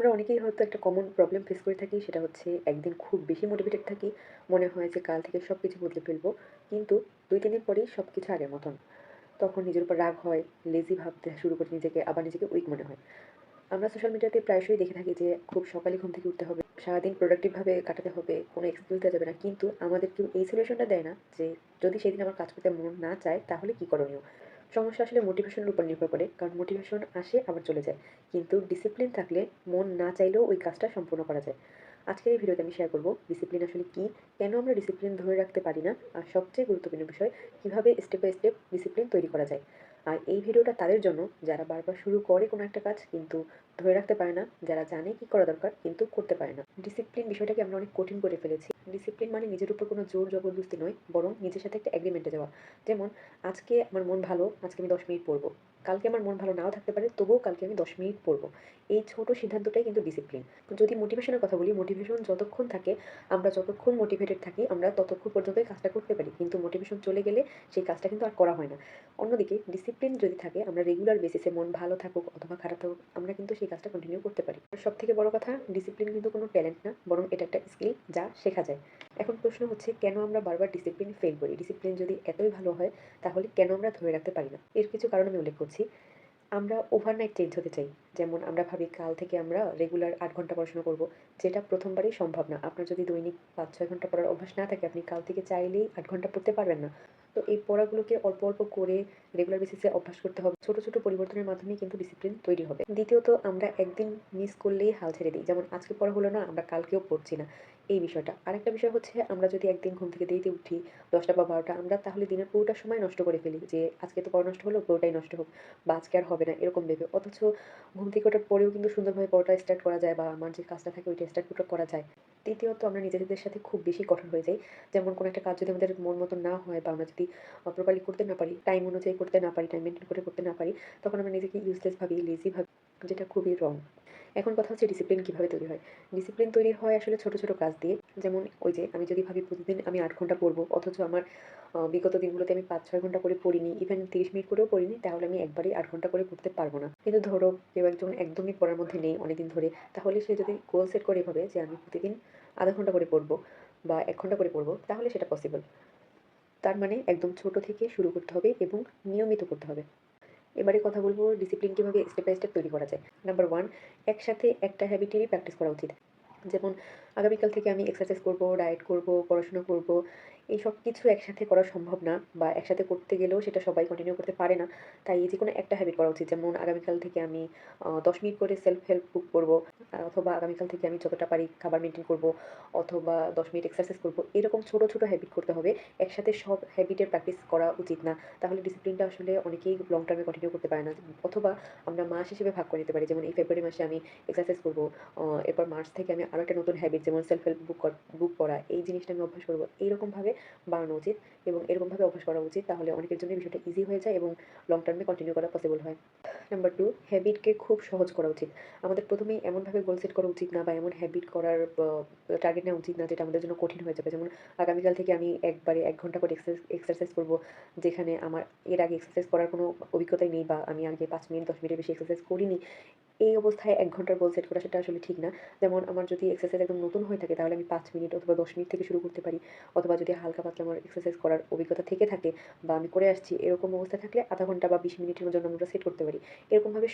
আমরা অনেকেই হয়তো একটা কমন প্রবলেম ফেস করে থাকি, সেটা হচ্ছে একদিন খুব বেশি মোটিভেটেড থাকি, মনে হয় যে কাল থেকে সব কিছু বদলে ফেলবো, কিন্তু 2-3 দিন পরেই সব কিছু আগের মতন। তখন নিজের উপর রাগ হয়, লেজি ভাবতে শুরু করি নিজেকে, আবার নিজেকে উইক মনে হয়। আমরা সোশ্যাল মিডিয়াতে প্রায়শই দেখে থাকি যে খুব সকালে ঘুম থেকে উঠতে হবে, সারাদিন প্রোডাক্টিভভাবে কাটাতে হবে, কোনো এক্সকিউজ দেওয়া যাবে না। কিন্তু আমাদের কেউ এই সলিউশনটা দেয় না যে যদি সেদিন আমার কাজ করতে মন না চায় তাহলে কি করণীয়? সমস্যা আসলে মোটিভেশনের উপর নির্ভর করে। কারণ মোটিভেশন আসে আবার চলে যায়। কিন্তু ডিসিপ্লিন থাকলে মন না চাইলেও ওই কাজটা সম্পূর্ণ করা যায়। আজকের এই ভিডিওতে আমি শেয়ার করব ডিসিপ্লিন আসলে কী, কেন আমরা ডিসিপ্লিন ধরে রাখতে পারি না, আর সবচেয়ে গুরুত্বপূর্ণ বিষয় কীভাবে স্টেপ বাই স্টেপ ডিসিপ্লিন তৈরি করা যায়। আর এই ভিডিওটা তাদের জন্য যারা বারবার শুরু করে কোনো একটা কাজ কিন্তু ধরে রাখতে পারে না, যারা জানে কি করা দরকার কিন্তু করতে পারে না। ডিসিপ্লিন বিষয়টাকে আমরা অনেক কঠিন করে ফেলেছি। ডিসিপ্লিন মানে নিজের উপর কোনো জোর জবরদস্তি নয়, বরং নিজের সাথে একটা এগ্রিমেন্টে যাওয়া। যেমন আজকে আমার মন ভালো, আজকে আমি 10 মিনিট পড়বো। কালকে আমার মন ভালো নাও থাকতে পারে, তবুও কালকে আমি 10 মিনিট পড়বো। এই ছোট সিদ্ধান্তটাই কিন্তু ডিসিপ্লিন। যদি মোটিভেশনের কথা বলি, মোটিভেশন যতক্ষণ থাকে, আমরা যতক্ষণ মোটিভেটেড থাকি, আমরা ততক্ষণ পর্যন্তই কাজটা করতে পারি। কিন্তু মোটিভেশন চলে গেলে সেই কাজটা কিন্তু আর করা হয় না। অন্যদিকে ডিসিপ্লিন যদি থাকে, আমরা রেগুলার বেসিসে মন ভালো থাকুক অথবা খারাপ থাকুক, আমরা কিন্তু সেই কাজটা কন্টিনিউ করতে পারি। আর সবথেকে বড় কথা, ডিসিপ্লিন কিন্তু কোনো ট্যালেন্ট না, বরং এটা একটা স্কিল যা শেখা যায়। এখন প্রশ্ন হচ্ছে, কেন আমরা বারবার ডিসিপ্লিন ফেল করি? ডিসিপ্লিন যদি এতই ভালো হয়, তাহলে কেন আমরা ধরে রাখতে পারি না? এর কিছু কারণ আমি উল্লেখ করছি। আমরা ওভারনাইট চেঞ্জ হতে চাই। যেমন আমরা ভাবি কাল থেকে আমরা রেগুলার ৮ ঘন্টা পড়াশোনা করব, যেটা প্রথমবারেই সম্ভব না। আপনার যদি দৈনিক ৫-৬ ঘন্টা পড়ার অভ্যাস না থাকে, আপনি কাল থেকে চাইলেই ৮ ঘন্টা পড়তে পারবেন না। তো এই পড়াগুলোকে অল্প, অল্প করে রেগুলার বেসিসে অভ্যাস করতে হবে। ছোট, ছোট পরিবর্তনের মাধ্যমেই কিন্তু ডিসিপ্লিন তৈরি হবে। দ্বিতীয়ত, আমরা একদিন মিস করলেই হাল ছেড়ে দিই। যেমন আজকে পড়া হলো না, আমরা কালকেও পড়ছি না। এই বিষয়টা। আরেকটা বিষয় হচ্ছে, আমরা যদি একদিন ঘুম থেকে দেরিতে উঠি ১০টা বা ১২টা, আমরা তাহলে দিনের পুরোটা সময় নষ্ট করে ফেলি যে আজকে তো পড়া নষ্ট হলো, পুরোটাই নষ্ট হোক বা আজকে আর হবে না এরকম ভেবে। অথচ ঘুম থেকে ওঠার পরেও কিন্তু সুন্দরভাবে পড়াটা স্টার্ট করা যায় বা আমার যে কাজটা থাকে ওইটা স্টার্ট করা যায়। তৃতীয়ত, আমরা নিজেদের সাথে খুব বেশি কঠোর হয়ে যাই। যেমন কোনো একটা কাজ যদি আমাদের মন মতো না হয় বা আমরা যদি প্রপারলি করতে না পারি, টাইম অনুযায়ী করতে না পারি, টাইম মেইনটেইন করে করতে না পারি, তখন আমরা নিজেকে ইউজলেস ভাবি, লেজি ভাবি, যেটা খুবই রং। এখন কথা হচ্ছে ডিসিপ্লিন কিভাবে তৈরি হয়? ডিসিপ্লিন তৈরি হয় আসলে ছোট, ছোট কাজ দিয়ে। যেমন ওই যে আমি যদি ভাবি প্রতিদিন আমি ৮ ঘন্টা পড়বো, অথচ আমার বিগত দিনগুলোতে আমি ৫-৬ ঘন্টা করে পড়িনি, ইভেন ৩০ মিনিট করেও পড়িনি, তাহলে আমি একবারেই ৮ ঘন্টা করে পড়তে পারব না। কিন্তু ধরো কেউ একজন একদমই পড়ার মধ্যে নেই অনেকদিন ধরে, তাহলে সে যদি গোল সেট করে এভাবে যে আমি প্রতিদিন ০.৫ ঘন্টা করে পড়বো বা ১ ঘন্টা করে পড়বো, তাহলে সেটা পসিবল। তার মানে একদম ছোট থেকে শুরু করতে হবে এবং নিয়মিত করতে হবে। এবারে কথা বলব ডিসিপ্লিন কিভাবে স্টেপ বাই স্টেপ তৈরি করা যায়। নাম্বার 1, একসাথে একটা হ্যাবিটেরই প্র্যাকটিস করা উচিত। যেমন আগামীকাল থেকে আমি এক্সারসাইজ করব, ডায়েট করব, পড়াশোনা করব। এই সব কিছু একসাথে করা সম্ভব না, বা একসাথে করতে গেলেও সেটা সবাই কন্টিনিউ করতে পারে না। তাই যেকোনো একটা হ্যাবিট করা উচিত। যেমন আগামীকাল থেকে আমি ১০ মিনিট করে সেলফ হেল্প বুক পড়ব, অথবা আগামীকাল থেকে আমি যতটা পারি খাবার মেইনটেইন করব, অথবা ১০ মিনিট এক্সারসাইজ করব। এরকম ছোট, ছোট হ্যাবিট করতে হবে। একসাথে সব হ্যাবিটের প্র্যাকটিস করা উচিত না। তাহলে ডিসিপ্লিনটা আসলে অনেকেই লং টার্মে কন্টিনিউ করতে পারে না। অথবা আমরা মাস হিসেবে ভাগ করে নিতে পারি। যেমন এই ফেব্রুয়ারি মাসে আমি এক্সারসাইজ করব। এরপর মার্চ থেকে আমি আরও একটা নতুন হ্যাবিট, যেমন সেলফ হেল্প বুক পড়া, এই জিনিসটা আমি অভ্যাস করব। এইরকমভাবে বাড়ানো উচিত এবং এরকমভাবে অভ্যাস করা উচিত। তাহলে অনেকের জন্যই বিষয়টা ইজি হয়ে যায় এবং লং টার্মে কন্টিনিউ করা পসিবল হয়। নাম্বার 2, হ্যাবিটকে খুব সহজ করা উচিত। আমাদের ১ম এই এমনভাবে গোল সেট করা উচিত না, বা এমন হ্যাবিট করার টার্গেট নেওয়া উচিত না যেটা আমাদের জন্য কঠিন হয়ে যাবে। যেমন আগামীকাল থেকে আমি একবারে ১ ঘন্টা করে এক্সারসাইজ করব, যেখানে আমার এর আগে এক্সারসাইজ করার কোনো অভিজ্ঞতাই নেই, বা আমি আগে ৫ মিনিট ১০ মিনিটের বেশি এক্সারসাইজ করিনি। এই অবস্থায় ১ ঘন্টার গোল সেট করা সেটা আসলে ঠিক না। যেমন আমার যদি এক্সারসাইজ একদম নতুন হয়ে থাকে, তাহলে আমি ৫ মিনিট অথবা ১০ মিনিট থেকে শুরু করতে পারি। অথবা যদি হালকা পাতলা আমার এক্সারসাইজ করার অভিজ্ঞতা থেকে থাকে বা আমি করে আসছি, এরকম অবস্থায় থাকলে ০.৫ ঘন্টা বা ২০ মিনিটের জন্য আমরা সেট করতে পারি। এরকমভাবে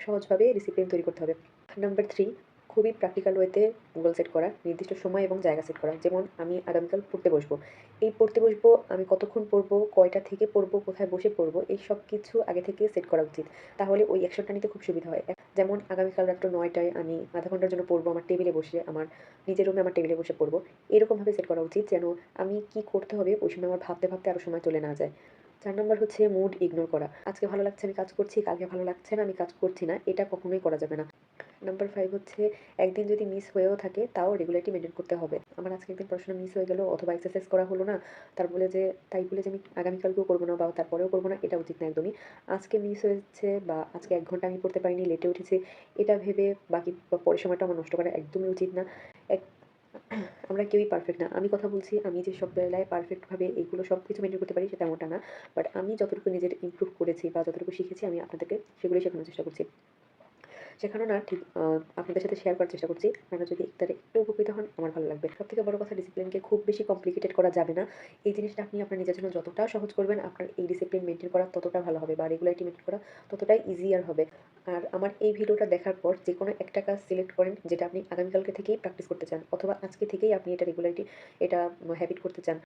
সহজভাবে ডিসিপ্লিন তৈরি করতে হবে। নাম্বার ৩, খুবই প্র্যাকটিক্যাল ওয়েতে গোল সেট করা, নির্দিষ্ট সময় এবং জায়গা সেট করা। যেমন আমি আগামীকাল পড়তে বসবো। এই পড়তে বসবো, আমি কতক্ষণ পড়বো, কয়টা থেকে পড়বো, কোথায় বসে পড়বো, এই সব কিছু আগে থেকে সেট করা উচিত। তাহলে ওই অ্যাকশনটা নিতে খুব সুবিধা হয়। যেমন আগামীকাল রাত্র ৯টায় আমি ০.৫ ঘন্টার জন্য পড়বো আমার টেবিলে বসে, আমার নিজের রুমে আমার টেবিলে বসে পড়বো। এরকমভাবে সেট করা উচিত যেন আমি কি করতে হবে ওই সময় আমার ভাবতে, ভাবতে আরও সময় চলে না যায়। ৪ নাম্বার হচ্ছে মুড ইগনোর করা। আজকে ভালো লাগছে আমি কাজ করছি, কালকে ভালো লাগছে না আমি কাজ করছি না। এটা কখনোই করা যাবে না। নাম্বার ৫ হচ্ছে, একদিন যদি মিস হয়েও থাকে তাও রেগুলারিটি মেইনটেইন করতে হবে। আমার আজকে একদিন পড়াশোনা মিস হয়ে গেল অথবা এক্সারসাইজ করা হলো না, তাই বলে যে আমি আগামীকালকেও করব না বা তারপরেও করব না, এটা উচিত না একদমই। আজকে মিস হয়েছে বা আজকে ১ ঘন্টা আমি পড়তে পারিনি, লেটে উঠেছি, এটা ভেবে বাকি পরের সময়টা আমার নষ্ট করা একদমই উচিত না। এক আমরা কেউই পারফেক্ট না। আমি কথা বলছি, আমি যে সব বেলায় পারফেক্টভাবে এগুলো সবকিছু মেইনটেইন করতে পারি সেটা এমনটা না। বাট আমি যতটুকু নিজের ইমপ্রুভ করেছি বা যতটুকু শিখেছি, আমি আপনাদেরকে সেগুলোই শেখানোর চেষ্টা করছি। শেখানো না ঠিক আপনাদের সাথে শেয়ার করার চেষ্টা করছি। আপনারা যদি ইফতারে একটু উপকৃত হন আমার ভালো লাগবে। সবথেকে বড় কথা ডিসিপ্লিনকে খুব বেশি কমপ্লিকেটেড করা যাবে না। এই জিনিসটা আপনি আপনার নিজের জন্য যতটা সহজ করবেন আপনার এই ডিসিপ্লিন মেইনটেইন করা ততটা ভালো হবে বা রেগুলারিটি মেইনটেইন করা ততটাই ইজিয়ার হবে। আর আমার এই ভিডিওটা দেখার পর যেকোনো একটা কাজ সিলেক্ট করেন যেটা আপনি আগামীকালকে থেকেই প্র্যাকটিস করতে চান অথবা আজকে থেকেই আপনি এটা রেগুলারিটি এটা হ্যাবিট করতে চান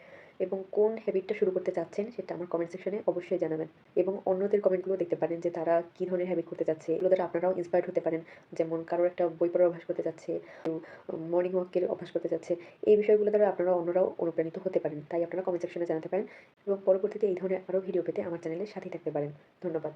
এবং কোন হ্যাবিটটা শুরু করতে চাচ্ছেন সেটা আমার কমেন্ট সেকশনে অবশ্যই জানাবেন এবং অন্যদের কমেন্টগুলো দেখতে পারেন যে তারা কী ধরনের হ্যাবিট করতে চাচ্ছে। এগুলো দ্বারা আপনারাও ইন্সপায়ার্ড হতে পারেন। যেমন কারো একটা বই পড়ার অভ্যাস করতে চাচ্ছে, মর্নিং ওয়াকের অভ্যাস করতে চাচ্ছে। এই বিষয়গুলো দ্বারা আপনারা অন্যরাও অনুপ্রাণিত হতে পারেন। তাই আপনারা কমেন্ট সেকশনে জানাতে পারেন এবং পরবর্তীতে এই ধরনের আরও ভিডিও পেতে আমার চ্যানেলের সাথেই থাকতে পারেন। ধন্যবাদ।